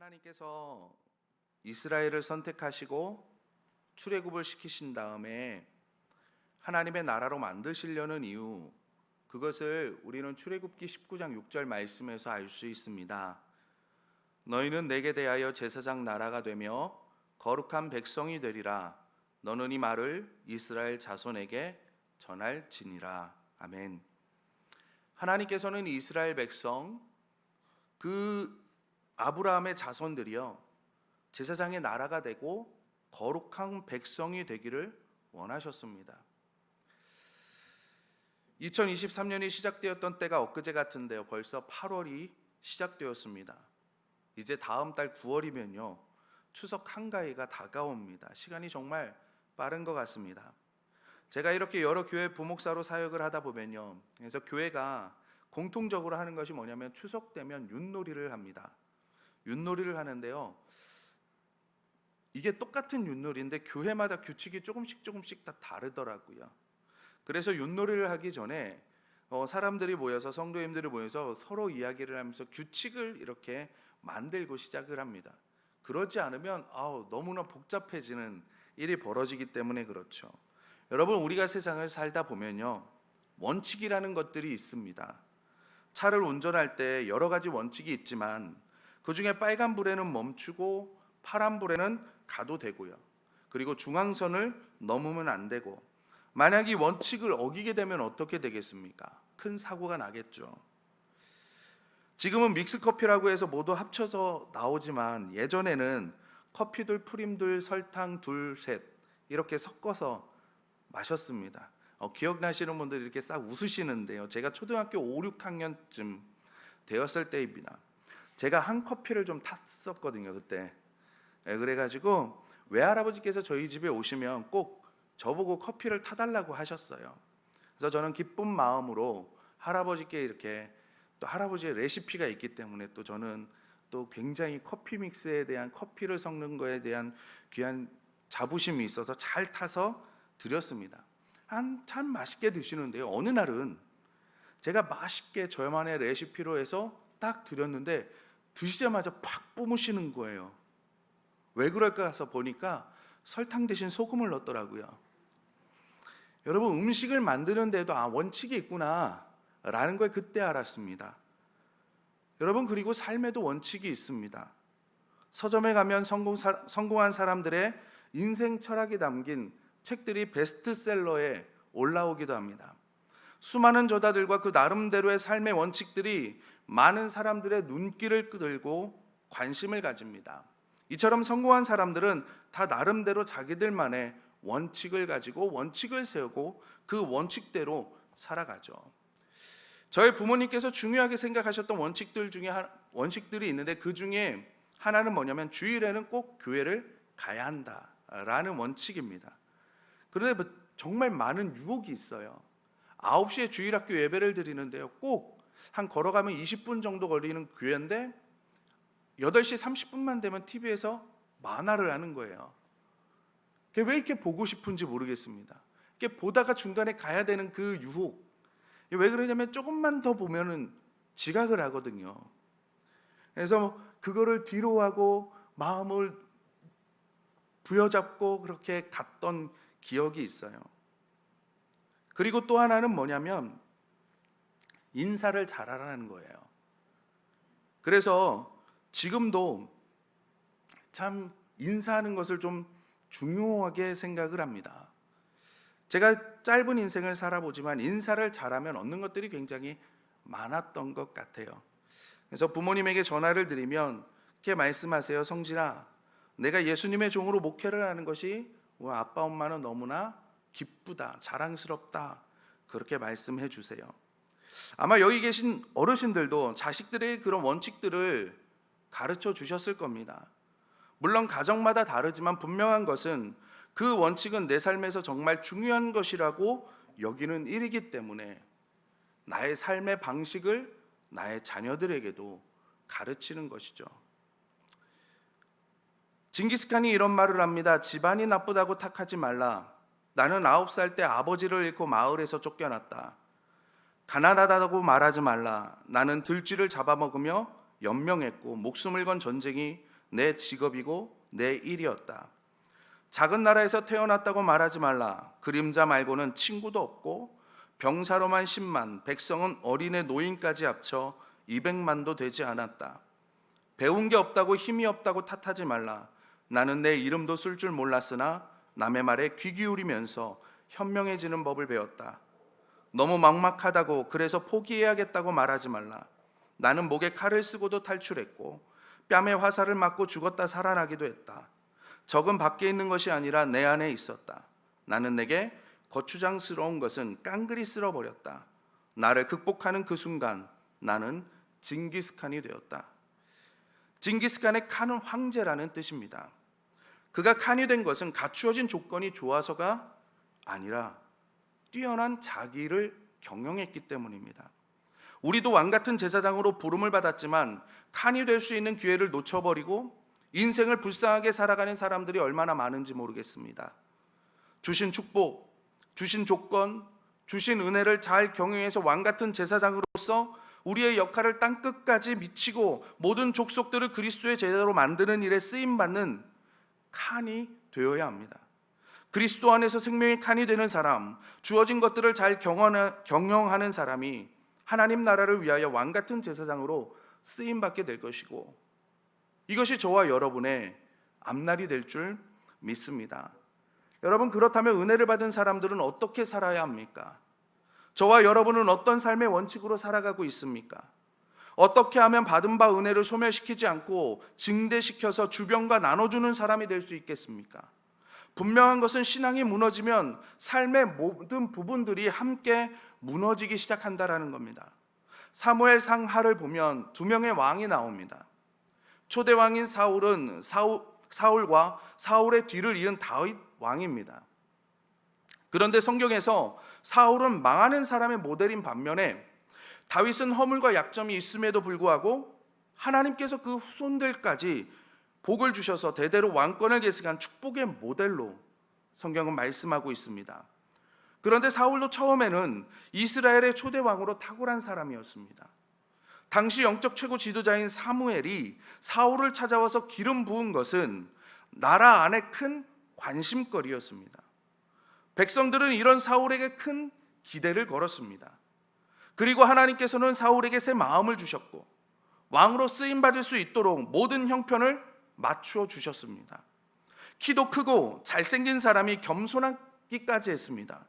하나님께서 이스라엘을 선택하시고 출애굽을 시키신 다음에 하나님의 나라로 만드시려는 이유, 그것을 우리는 출애굽기 19장 6절 말씀에서 알 수 있습니다. 너희는 내게 대하여 제사장 나라가 되며 거룩한 백성이 되리라. 너는 이 말을 이스라엘 자손에게 전할지니라. 아멘. 하나님께서는 이스라엘 백성, 그 아브라함의 자손들이요, 제사장의 나라가 되고 거룩한 백성이 되기를 원하셨습니다. 2023년이 시작되었던 때가 엊그제 같은데요, 벌써 8월이 시작되었습니다. 이제 다음 달 9월이면요 추석 한가위가 다가옵니다. 시간이 정말 빠른 것 같습니다. 제가 이렇게 여러 교회 부목사로 사역을 하다 보면요, 그래서 교회가 공통적으로 하는 것이 뭐냐면 추석 되면 윷놀이를 합니다. 윷놀이를 하는데요, 이게 똑같은 윷놀이인데 교회마다 규칙이 조금씩 다 다르더라고요. 그래서 윷놀이를 하기 전에 사람들이 모여서, 성도님들이 모여서 서로 이야기를 하면서 규칙을 이렇게 만들고 시작을 합니다. 그러지 않으면 너무나 복잡해지는 일이 벌어지기 때문에 그렇죠. 여러분, 우리가 세상을 살다 보면요, 원칙이라는 것들이 있습니다. 차를 운전할 때 여러 가지 원칙이 있지만 그 중에 빨간불에는 멈추고 파란불에는 가도 되고요, 그리고 중앙선을 넘으면 안 되고, 만약 이 원칙을 어기게 되면 어떻게 되겠습니까? 큰 사고가 나겠죠. 지금은 믹스커피라고 해서 모두 합쳐서 나오지만 예전에는 커피들, 프림들, 설탕 둘, 셋 이렇게 섞어서 마셨습니다. 기억나시는 분들이 이렇게 싹 웃으시는데요, 제가 초등학교 5, 6학년쯤 되었을 때입니다. 제가 한 커피를 좀 탔었거든요, 그때. 그래가지고 외할아버지께서 저희 집에 오시면 꼭 저보고 커피를 타달라고 하셨어요. 그래서 저는 기쁜 마음으로 할아버지께 이렇게, 또 할아버지의 레시피가 있기 때문에 또 저는 또 굉장히 커피 믹스에 대한, 커피를 섞는 거에 대한 귀한 자부심이 있어서 잘 타서 드렸습니다. 참 맛있게 드시는데요, 어느 날은 제가 맛있게 저만의 레시피로 해서 딱 드렸는데 드시자마자 팍 뿜으시는 거예요. 왜 그럴까 해서 보니까 설탕 대신 소금을 넣었더라고요. 여러분, 음식을 만드는 데도 원칙이 있구나 라는 걸 그때 알았습니다. 여러분, 그리고 삶에도 원칙이 있습니다. 서점에 가면 성공한 사람들의 인생 철학이 담긴 책들이 베스트셀러에 올라오기도 합니다. 수많은 저자들과 그 나름대로의 삶의 원칙들이 많은 사람들의 눈길을 끌고 관심을 가집니다. 이처럼 성공한 사람들은 다 나름대로 자기들만의 원칙을 가지고 원칙을 세우고 그 원칙대로 살아가죠. 저희 부모님께서 중요하게 생각하셨던 원칙들이 있는데, 그 중에 하나는 뭐냐면 주일에는 꼭 교회를 가야 한다라는 원칙입니다. 그런데 정말 많은 유혹이 있어요. 9시에 주일학교 예배를 드리는데요, 꼭 한 걸어가면 20분 정도 걸리는 교회인데 8시 30분만 되면 TV에서 만화를 하는 거예요. 그게 왜 이렇게 보고 싶은지 모르겠습니다. 이렇게 보다가 중간에 가야 되는 그 유혹, 왜 그러냐면 조금만 더 보면은 지각을 하거든요. 그래서 그거를 뒤로 하고 마음을 부여잡고 그렇게 갔던 기억이 있어요. 그리고 또 하나는 뭐냐면 인사를 잘하라는 거예요. 그래서 지금도 참 인사하는 것을 좀 중요하게 생각을 합니다. 제가 짧은 인생을 살아보지만 인사를 잘하면 얻는 것들이 굉장히 많았던 것 같아요. 그래서 부모님에게 전화를 드리면 이렇게 말씀하세요. 성진아, 내가 예수님의 종으로 목회를 하는 것이 아빠 엄마는 너무나 기쁘다, 자랑스럽다, 그렇게 말씀해 주세요. 아마 여기 계신 어르신들도 자식들의 그런 원칙들을 가르쳐 주셨을 겁니다. 물론 가정마다 다르지만 분명한 것은 그 원칙은 내 삶에서 정말 중요한 것이라고 여기는 일이기 때문에 나의 삶의 방식을 나의 자녀들에게도 가르치는 것이죠. 징기스칸이 이런 말을 합니다. 집안이 나쁘다고 탓하지 말라. 나는 9살 때 아버지를 잃고 마을에서 쫓겨났다. 가난하다고 말하지 말라. 나는 들쥐를 잡아먹으며 연명했고 목숨을 건 전쟁이 내 직업이고 내 일이었다. 작은 나라에서 태어났다고 말하지 말라. 그림자 말고는 친구도 없고 병사로만 10만, 백성은 어린애 노인까지 합쳐 200만도 되지 않았다. 배운 게 없다고 힘이 없다고 탓하지 말라. 나는 내 이름도 쓸 줄 몰랐으나 남의 말에 귀 기울이면서 현명해지는 법을 배웠다. 너무 막막하다고 그래서 포기해야겠다고 말하지 말라. 나는 목에 칼을 쓰고도 탈출했고 뺨에 화살을 맞고 죽었다 살아나기도 했다. 적은 밖에 있는 것이 아니라 내 안에 있었다. 나는 내게 거추장스러운 것은 깡그리 쓸어버렸다. 나를 극복하는 그 순간 나는 징기스칸이 되었다. 징기스칸의 칸은 황제라는 뜻입니다. 그가 칸이 된 것은 갖추어진 조건이 좋아서가 아니라 뛰어난 자기를 경영했기 때문입니다. 우리도 왕 같은 제사장으로 부름을 받았지만 칸이 될 수 있는 기회를 놓쳐버리고 인생을 불쌍하게 살아가는 사람들이 얼마나 많은지 모르겠습니다. 주신 축복, 주신 조건, 주신 은혜를 잘 경영해서 왕 같은 제사장으로서 우리의 역할을 땅끝까지 미치고 모든 족속들을 그리스도의 제자로 만드는 일에 쓰임받는 칸이 되어야 합니다. 그리스도 안에서 생명의 칸이 되는 사람, 주어진 것들을 잘 경영하는 사람이 하나님 나라를 위하여 왕 같은 제사장으로 쓰임받게 될 것이고 이것이 저와 여러분의 앞날이 될 줄 믿습니다. 여러분, 그렇다면 은혜를 받은 사람들은 어떻게 살아야 합니까? 저와 여러분은 어떤 삶의 원칙으로 살아가고 있습니까? 어떻게 하면 받은 바 은혜를 소멸시키지 않고 증대시켜서 주변과 나눠주는 사람이 될 수 있겠습니까? 분명한 것은 신앙이 무너지면 삶의 모든 부분들이 함께 무너지기 시작한다라는 겁니다. 사무엘상 하를 보면 두 명의 왕이 나옵니다. 초대 왕인 사울은 사울과 사울의 뒤를 이은 다윗 왕입니다. 그런데 성경에서 사울은 망하는 사람의 모델인 반면에 다윗은 허물과 약점이 있음에도 불구하고 하나님께서 그 후손들까지 복을 주셔서 대대로 왕권을 계승한 축복의 모델로 성경은 말씀하고 있습니다. 그런데 사울도 처음에는 이스라엘의 초대 왕으로 탁월한 사람이었습니다. 당시 영적 최고 지도자인 사무엘이 사울을 찾아와서 기름 부은 것은 나라 안에 큰 관심거리였습니다. 백성들은 이런 사울에게 큰 기대를 걸었습니다. 그리고 하나님께서는 사울에게 새 마음을 주셨고 왕으로 쓰임받을 수 있도록 모든 형편을 맞추어 주셨습니다. 키도 크고 잘생긴 사람이 겸손하기까지 했습니다.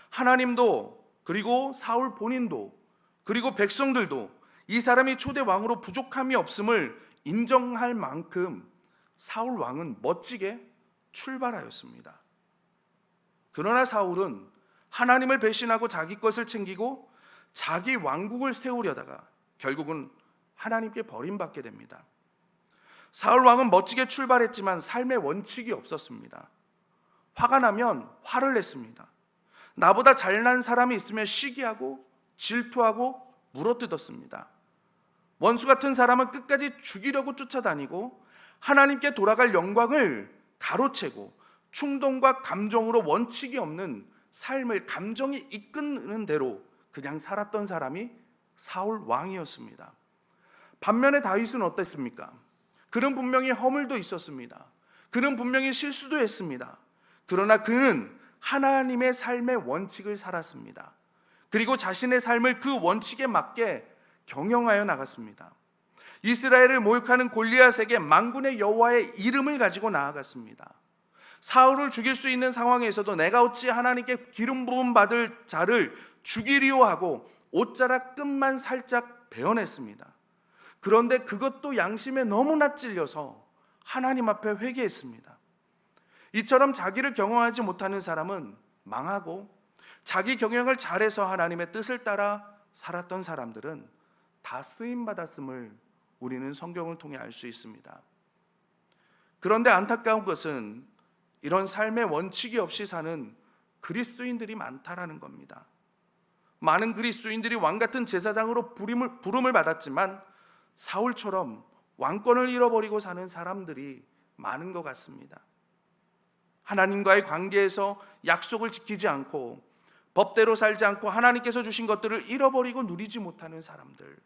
하나님도 그리고 사울 본인도 그리고 백성들도 이 사람이 초대 왕으로 부족함이 없음을 인정할 만큼 사울 왕은 멋지게 출발하였습니다. 그러나 사울은 하나님을 배신하고 자기 것을 챙기고 자기 왕국을 세우려다가 결국은 하나님께 버림받게 됩니다. 사울 왕은 멋지게 출발했지만 삶의 원칙이 없었습니다. 화가 나면 화를 냈습니다. 나보다 잘난 사람이 있으면 시기하고 질투하고 물어뜯었습니다. 원수 같은 사람은 끝까지 죽이려고 쫓아다니고 하나님께 돌아갈 영광을 가로채고 충동과 감정으로 원칙이 없는 삶을 감정이 이끄는 대로 그냥 살았던 사람이 사울 왕이었습니다. 반면에 다윗은 어땠습니까? 그는 분명히 허물도 있었습니다. 그는 분명히 실수도 했습니다. 그러나 그는 하나님의 삶의 원칙을 살았습니다. 그리고 자신의 삶을 그 원칙에 맞게 경영하여 나갔습니다. 이스라엘을 모욕하는 골리앗에게 만군의 여호와의 이름을 가지고 나아갔습니다. 사울을 죽일 수 있는 상황에서도 내가 어찌 하나님께 기름 부음 받을 자를 죽이리오 하고 옷자락 끝만 살짝 베어냈습니다. 그런데 그것도 양심에 너무나 찔려서 하나님 앞에 회개했습니다. 이처럼 자기를 경영하지 못하는 사람은 망하고 자기 경영을 잘해서 하나님의 뜻을 따라 살았던 사람들은 다 쓰임받았음을 우리는 성경을 통해 알 수 있습니다. 그런데 안타까운 것은 이런 삶의 원칙이 없이 사는 그리스도인들이 많다라는 겁니다. 많은 그리스도인들이 왕같은 제사장으로 부름을 받았지만 사울처럼 왕권을 잃어버리고 사는 사람들이 많은 것 같습니다. 하나님과의 관계에서 약속을 지키지 않고 법대로 살지 않고 하나님께서 주신 것들을 잃어버리고 누리지 못하는 사람들,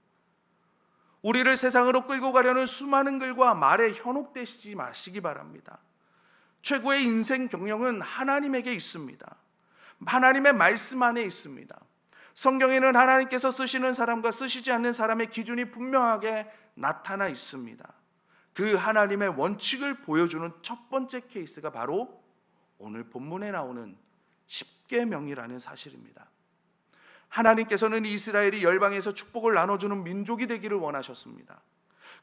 우리를 세상으로 끌고 가려는 수많은 글과 말에 현혹되시지 마시기 바랍니다. 최고의 인생 경영은 하나님에게 있습니다. 하나님의 말씀 안에 있습니다. 성경에는 하나님께서 쓰시는 사람과 쓰시지 않는 사람의 기준이 분명하게 나타나 있습니다. 그 하나님의 원칙을 보여주는 첫 번째 케이스가 바로 오늘 본문에 나오는 십계명이라는 사실입니다. 하나님께서는 이스라엘이 열방에서 축복을 나눠주는 민족이 되기를 원하셨습니다.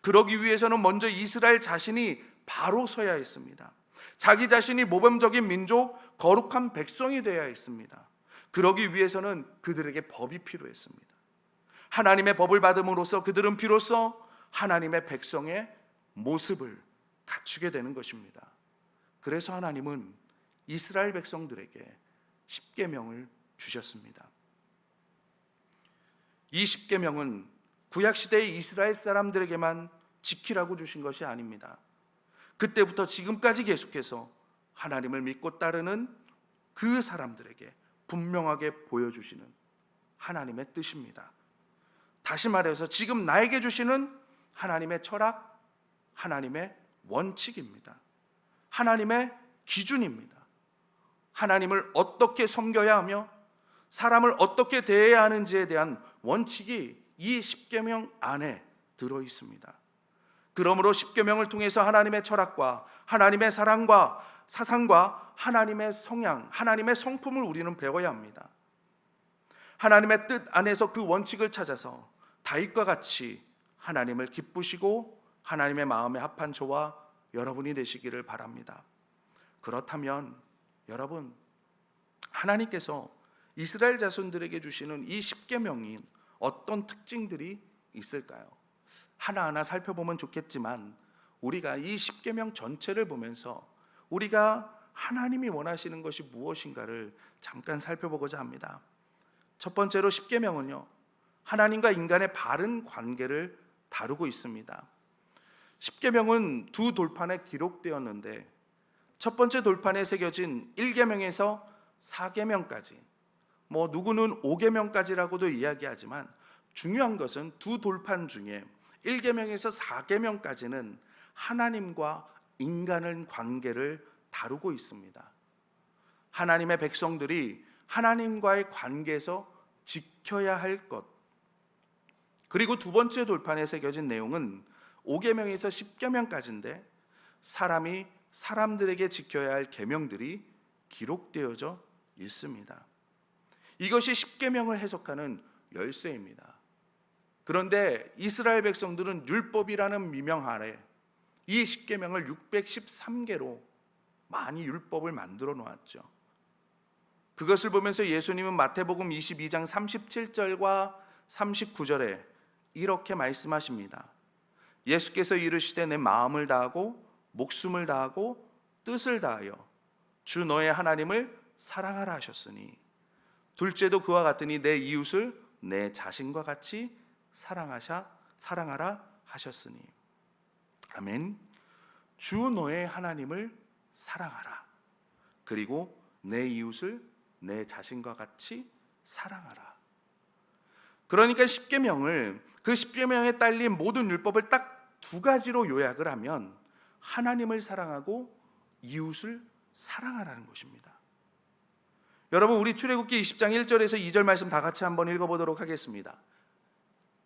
그러기 위해서는 먼저 이스라엘 자신이 바로 서야 했습니다. 자기 자신이 모범적인 민족, 거룩한 백성이 되어야 했습니다. 그러기 위해서는 그들에게 법이 필요했습니다. 하나님의 법을 받음으로써 그들은 비로소 하나님의 백성의 모습을 갖추게 되는 것입니다. 그래서 하나님은 이스라엘 백성들에게 십계명을 주셨습니다. 이 십계명은 구약시대의 이스라엘 사람들에게만 지키라고 주신 것이 아닙니다. 그때부터 지금까지 계속해서 하나님을 믿고 따르는 그 사람들에게 분명하게 보여주시는 하나님의 뜻입니다. 다시 말해서 지금 나에게 주시는 하나님의 철학, 하나님의 원칙입니다. 하나님의 기준입니다. 하나님을 어떻게 섬겨야 하며 사람을 어떻게 대해야 하는지에 대한 원칙이 이 십계명 안에 들어 있습니다. 그러므로 십계명을 통해서 하나님의 철학과 하나님의 사랑과 사상과 하나님의 성향, 하나님의 성품을 우리는 배워야 합니다. 하나님의 뜻 안에서 그 원칙을 찾아서 다윗과 같이 하나님을 기쁘시고 하나님의 마음에 합한 저와 여러분이 되시기를 바랍니다. 그렇다면 여러분, 하나님께서 이스라엘 자손들에게 주시는 이 십계명인 어떤 특징들이 있을까요? 하나하나 살펴보면 좋겠지만 우리가 이 십계명 전체를 보면서 우리가 하나님이 원하시는 것이 무엇인가를 잠깐 살펴보고자 합니다. 첫 번째로 십계명은요, 하나님과 인간의 바른 관계를 다루고 있습니다. 십계명은 두 돌판에 기록되었는데 첫 번째 돌판에 새겨진 1계명에서 4계명까지, 누구는 5계명까지라고도 이야기하지만 중요한 것은 두 돌판 중에 1계명에서 4계명까지는 하나님과 인간의 관계를 다루고 있습니다. 하나님의 백성들이 하나님과의 관계에서 지켜야 할 것, 그리고 두 번째 돌판에 새겨진 내용은 5계명에서 10계명까지인데 사람이 사람들에게 지켜야 할 계명들이 기록되어져 있습니다. 이것이 십계명을 해석하는 열쇠입니다. 그런데 이스라엘 백성들은 율법이라는 미명 아래 이 십계명을 613개로 많이 율법을 만들어 놓았죠. 그것을 보면서 예수님은 마태복음 22장 37절과 39절에 이렇게 말씀하십니다. 예수께서 이르시되 내 마음을 다하고 목숨을 다하고 뜻을 다하여 주 너의 하나님을 사랑하라 하셨으니 둘째도 그와 같으니 내 이웃을 내 자신과 같이 사랑하라 하셨으니. 아멘. 주 너의 하나님을 사랑하라. 그리고 내 이웃을 내 자신과 같이 사랑하라. 그러니까 십계명을, 그 십계명에 딸린 모든 율법을 딱 두 가지로 요약을 하면 하나님을 사랑하고 이웃을 사랑하라는 것입니다. 여러분, 우리 출애굽기 20장 1절에서 2절 말씀 다 같이 한번 읽어보도록 하겠습니다.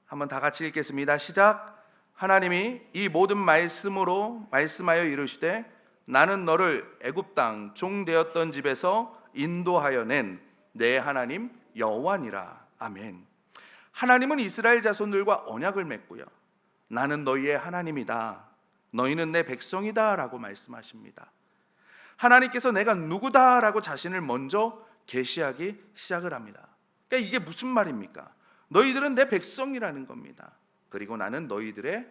한번 다 같이 읽겠습니다. 시작. 하나님이 이 모든 말씀으로 말씀하여 이르시되 나는 너를 애굽 땅 종 되었던 집에서 인도하여 낸 내 하나님 여호와니라. 아멘. 하나님은 이스라엘 자손들과 언약을 맺고요, 나는 너희의 하나님이다, 너희는 내 백성이다 라고 말씀하십니다. 하나님께서 내가 누구다 라고 자신을 먼저 계시하기 시작을 합니다. 그러니까 이게 무슨 말입니까? 너희들은 내 백성이라는 겁니다. 그리고 나는 너희들의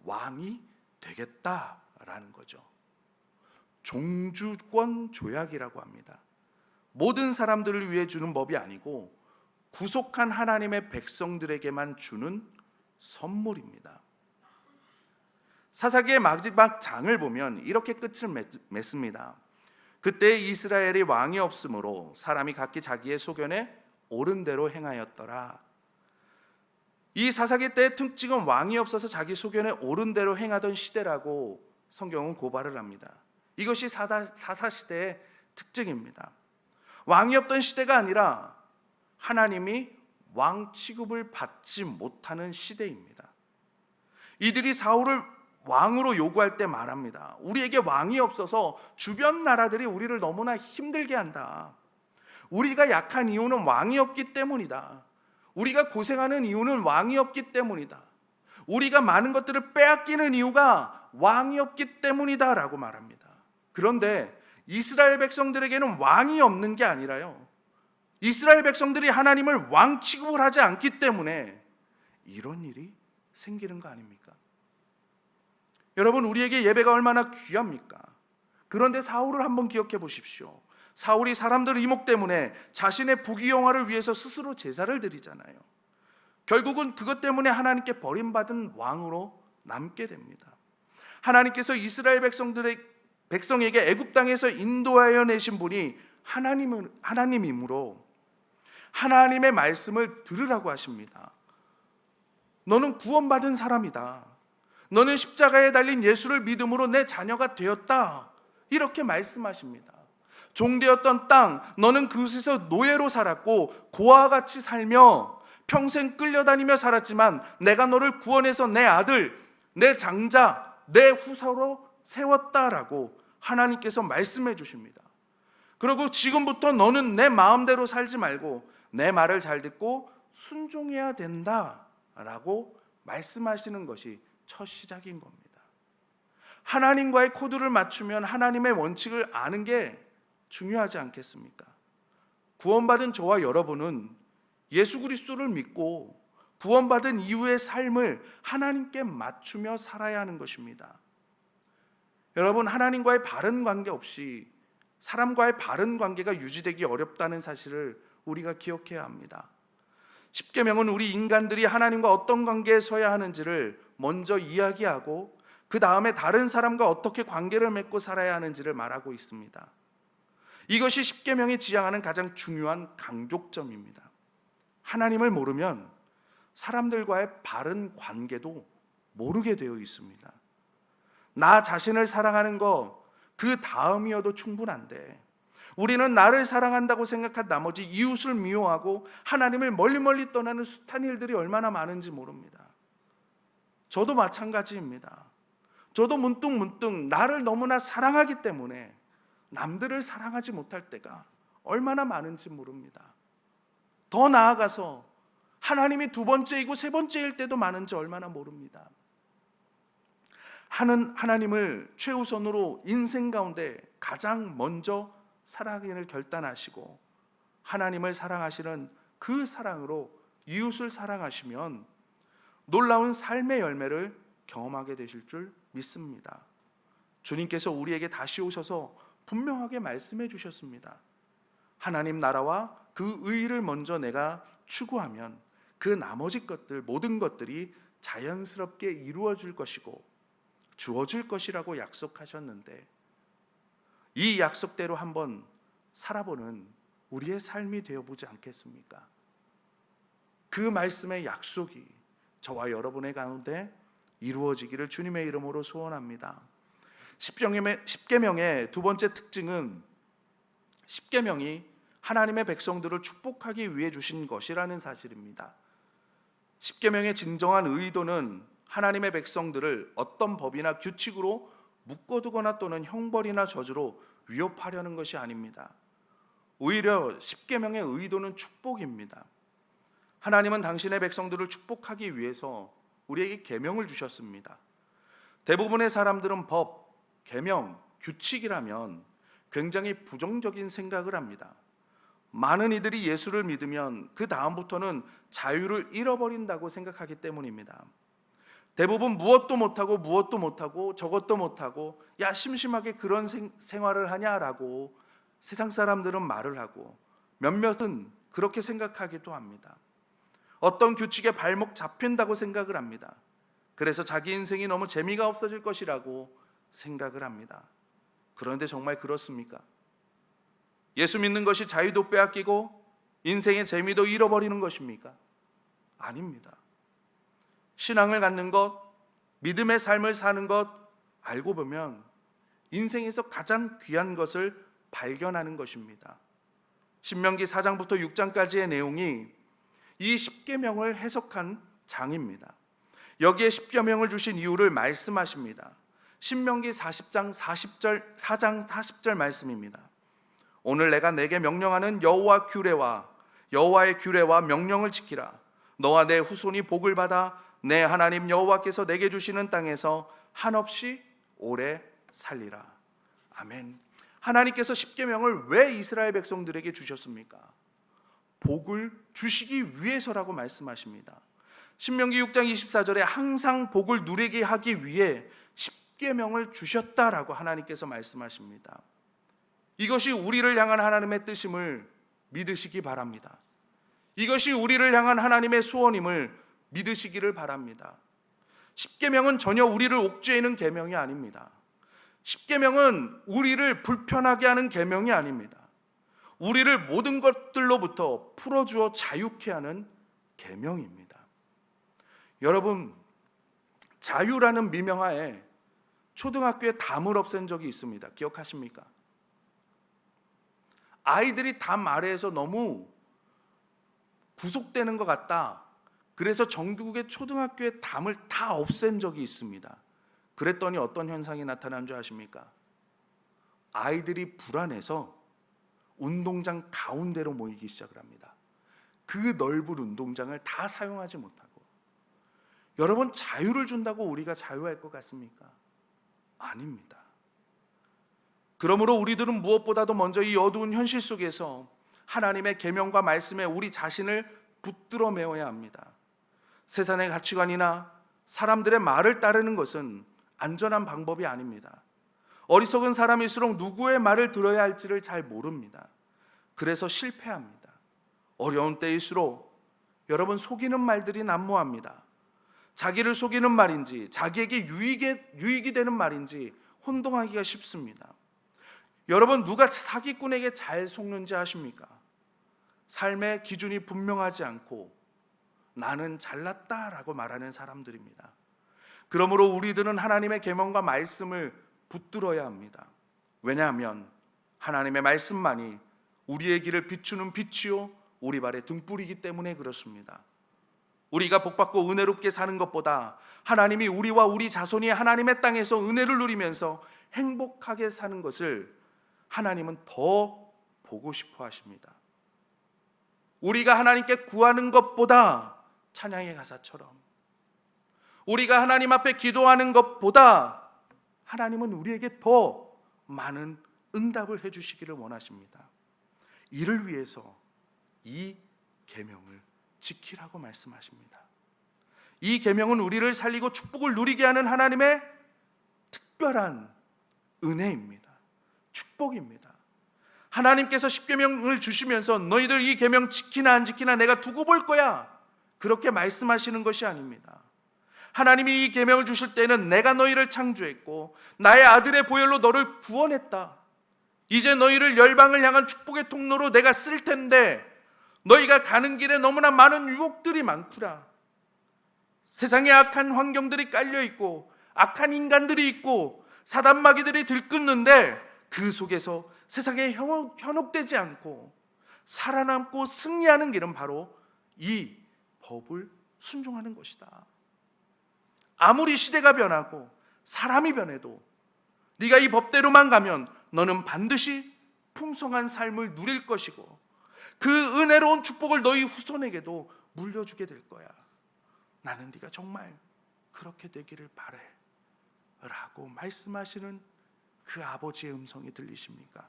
왕이 되겠다라는 거죠. 종주권 조약이라고 합니다. 모든 사람들을 위해 주는 법이 아니고 구속한 하나님의 백성들에게만 주는 선물입니다. 사사기의 마지막 장을 보면 이렇게 끝을 맺습니다. 그때 이스라엘이 왕이 없으므로 사람이 각기 자기의 소견에 옳은 대로 행하였더라. 이 사사기 때의 특징은 왕이 없어서 자기 소견에 옳은 대로 행하던 시대라고 성경은 고발을 합니다. 이것이 사사시대의 특징입니다. 왕이 없던 시대가 아니라 하나님이 왕 취급을 받지 못하는 시대입니다. 이들이 사울을 왕으로 요구할 때 말합니다. 우리에게 왕이 없어서 주변 나라들이 우리를 너무나 힘들게 한다. 우리가 약한 이유는 왕이 없기 때문이다. 우리가 고생하는 이유는 왕이 없기 때문이다. 우리가 많은 것들을 빼앗기는 이유가 왕이 없기 때문이다 라고 말합니다. 그런데 이스라엘 백성들에게는 왕이 없는 게 아니라요, 이스라엘 백성들이 하나님을 왕 취급을 하지 않기 때문에 이런 일이 생기는 거 아닙니까? 여러분, 우리에게 예배가 얼마나 귀합니까? 그런데 사울을 한번 기억해 보십시오. 사울이 사람들 이목 때문에 자신의 부귀영화를 위해서 스스로 제사를 드리잖아요. 결국은 그것 때문에 하나님께 버림받은 왕으로 남게 됩니다. 하나님께서 이스라엘 백성에게 애굽 땅에서 인도하여 내신 분이 하나님이므로 하나님의 말씀을 들으라고 하십니다. 너는 구원받은 사람이다. 너는 십자가에 달린 예수를 믿음으로 내 자녀가 되었다. 이렇게 말씀하십니다. 종되었던 땅, 너는 그곳에서 노예로 살았고 고아와 같이 살며 평생 끌려다니며 살았지만 내가 너를 구원해서 내 아들, 내 장자, 내 후사로 세웠다라고 하나님께서 말씀해 주십니다. 그리고 지금부터 너는 내 마음대로 살지 말고 내 말을 잘 듣고 순종해야 된다라고 말씀하시는 것이 첫 시작인 겁니다. 하나님과의 코드를 맞추면 하나님의 원칙을 아는 게 중요하지 않겠습니까? 구원받은 저와 여러분은 예수 그리스도를 믿고 구원받은 이후의 삶을 하나님께 맞추며 살아야 하는 것입니다. 여러분, 하나님과의 바른 관계 없이 사람과의 바른 관계가 유지되기 어렵다는 사실을 우리가 기억해야 합니다. 십계명은 우리 인간들이 하나님과 어떤 관계에 서야 하는지를 먼저 이야기하고 그 다음에 다른 사람과 어떻게 관계를 맺고 살아야 하는지를 말하고 있습니다. 이것이 십계명이 지향하는 가장 중요한 강조점입니다. 하나님을 모르면 사람들과의 바른 관계도 모르게 되어 있습니다. 나 자신을 사랑하는 거 그 다음이어도 충분한데 우리는 나를 사랑한다고 생각한 나머지 이웃을 미워하고 하나님을 멀리 떠나는 숱한 일들이 얼마나 많은지 모릅니다. 저도 마찬가지입니다. 저도 문득 나를 너무나 사랑하기 때문에 남들을 사랑하지 못할 때가 얼마나 많은지 모릅니다. 더 나아가서 하나님이 두 번째이고 세 번째일 때도 많은지 얼마나 모릅니다. 하나님을 최우선으로 인생 가운데 가장 먼저 사랑하기를 결단하시고 하나님을 사랑하시는 그 사랑으로 이웃을 사랑하시면 놀라운 삶의 열매를 경험하게 되실 줄 믿습니다. 주님께서 우리에게 다시 오셔서 분명하게 말씀해 주셨습니다. 하나님 나라와 그 의를 먼저 내가 추구하면 그 나머지 것들, 모든 것들이 자연스럽게 이루어질 것이고 주어질 것이라고 약속하셨는데 이 약속대로 한번 살아보는 우리의 삶이 되어보지 않겠습니까? 그 말씀의 약속이 저와 여러분의 가운데 이루어지기를 주님의 이름으로 소원합니다. 십계명의 두 번째 특징은 십계명이 하나님의 백성들을 축복하기 위해 주신 것이라는 사실입니다. 십계명의 진정한 의도는 하나님의 백성들을 어떤 법이나 규칙으로 묶어두거나 또는 형벌이나 저주로 위협하려는 것이 아닙니다. 오히려 십계명의 의도는 축복입니다. 하나님은 당신의 백성들을 축복하기 위해서 우리에게 계명을 주셨습니다. 대부분의 사람들은 법, 계명, 규칙이라면 굉장히 부정적인 생각을 합니다. 많은 이들이 예수를 믿으면 그 다음부터는 자유를 잃어버린다고 생각하기 때문입니다. 대부분 무엇도 못하고 저것도 못하고 야 심심하게 그런 생활을 하냐라고 세상 사람들은 말을 하고 몇몇은 그렇게 생각하기도 합니다. 어떤 규칙에 발목 잡힌다고 생각을 합니다. 그래서 자기 인생이 너무 재미가 없어질 것이라고 생각을 합니다. 그런데 정말 그렇습니까? 예수 믿는 것이 자유도 빼앗기고 인생의 재미도 잃어버리는 것입니까? 아닙니다. 신앙을 갖는 것, 믿음의 삶을 사는 것, 알고 보면 인생에서 가장 귀한 것을 발견하는 것입니다. 신명기 4장부터 6장까지의 내용이 이 십계명을 해석한 장입니다. 여기에 십계명을 주신 이유를 말씀하십니다. 신명기 40장 40절 4장 40절 말씀입니다. 오늘 내가 내게 명령하는 여호와의 규례와 명령을 지키라. 너와 내 후손이 복을 받아 내 하나님 여호와께서 내게 주시는 땅에서 한없이 오래 살리라. 아멘. 하나님께서 십계명을 왜 이스라엘 백성들에게 주셨습니까? 복을 주시기 위해서라고 말씀하십니다. 신명기 6장 24절에 항상 복을 누리게 하기 위해 십계명을 주셨다라고 하나님께서 말씀하십니다. 이것이 우리를 향한 하나님의 뜻임을 믿으시기 바랍니다. 이것이 우리를 향한 하나님의 소원임을 믿으시기를 바랍니다. 십계명은 전혀 우리를 옥죄이는 계명이 아닙니다. 십계명은 우리를 불편하게 하는 계명이 아닙니다. 우리를 모든 것들로부터 풀어주어 자유케 하는 계명입니다. 여러분, 자유라는 미명하에 초등학교에 담을 없앤 적이 있습니다. 기억하십니까? 아이들이 담 아래에서 너무 구속되는 것 같다. 그래서 전국의 초등학교의 담을 다 없앤 적이 있습니다. 그랬더니 어떤 현상이 나타난 줄 아십니까? 아이들이 불안해서 운동장 가운데로 모이기 시작을 합니다. 그 넓은 운동장을 다 사용하지 못하고. 여러분, 자유를 준다고 우리가 자유할 것 같습니까? 아닙니다. 그러므로 우리들은 무엇보다도 먼저 이 어두운 현실 속에서 하나님의 계명과 말씀에 우리 자신을 붙들어 메워야 합니다. 세상의 가치관이나 사람들의 말을 따르는 것은 안전한 방법이 아닙니다. 어리석은 사람일수록 누구의 말을 들어야 할지를 잘 모릅니다. 그래서 실패합니다. 어려운 때일수록 여러분, 속이는 말들이 난무합니다. 자기를 속이는 말인지 자기에게 유익이 되는 말인지 혼동하기가 쉽습니다. 여러분, 누가 사기꾼에게 잘 속는지 아십니까? 삶의 기준이 분명하지 않고 나는 잘났다라고 말하는 사람들입니다. 그러므로 우리들은 하나님의 계명과 말씀을 붙들어야 합니다. 왜냐하면 하나님의 말씀만이 우리의 길을 비추는 빛이요 우리 발의 등불이기 때문에 그렇습니다. 우리가 복받고 은혜롭게 사는 것보다 하나님이 우리와 우리 자손이 하나님의 땅에서 은혜를 누리면서 행복하게 사는 것을 하나님은 더 보고 싶어 하십니다. 우리가 하나님께 구하는 것보다 찬양의 가사처럼 우리가 하나님 앞에 기도하는 것보다 하나님은 우리에게 더 많은 응답을 해주시기를 원하십니다. 이를 위해서 이 계명을 지키라고 말씀하십니다. 이 계명은 우리를 살리고 축복을 누리게 하는 하나님의 특별한 은혜입니다. 축복입니다. 하나님께서 십계명을 주시면서 너희들 이 계명 지키나 안 지키나 내가 두고 볼 거야, 그렇게 말씀하시는 것이 아닙니다. 하나님이 이 계명을 주실 때는 내가 너희를 창조했고 나의 아들의 보혈로 너를 구원했다. 이제 너희를 열방을 향한 축복의 통로로 내가 쓸 텐데 너희가 가는 길에 너무나 많은 유혹들이 많구나. 세상에 악한 환경들이 깔려있고 악한 인간들이 있고 사단마귀들이 들끓는데 그 속에서 세상에 현혹되지 않고 살아남고 승리하는 길은 바로 이 법을 순종하는 것이다. 아무리 시대가 변하고 사람이 변해도 네가 이 법대로만 가면 너는 반드시 풍성한 삶을 누릴 것이고 그 은혜로운 축복을 너희 후손에게도 물려주게 될 거야. 나는 네가 정말 그렇게 되기를 바래 라고 말씀하시는 그 아버지의 음성이 들리십니까?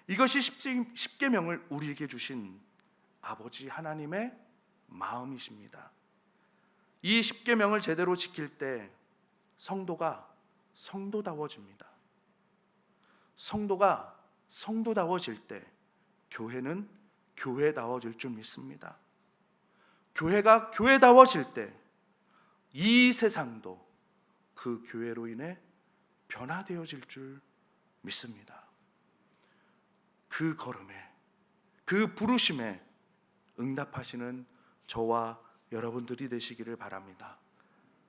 이것이 십계명을 우리에게 주신 아버지 하나님의 마음이십니다. 이 십계명을 제대로 지킬 때 성도가 성도다워집니다. 성도가 성도다워질 때 교회는 교회다워질 줄 믿습니다. 교회가 교회다워질 때 이 세상도 그 교회로 인해 변화되어질 줄 믿습니다. 그 걸음에, 그 부르심에 응답하시는 저와 여러분들이 되시기를 바랍니다.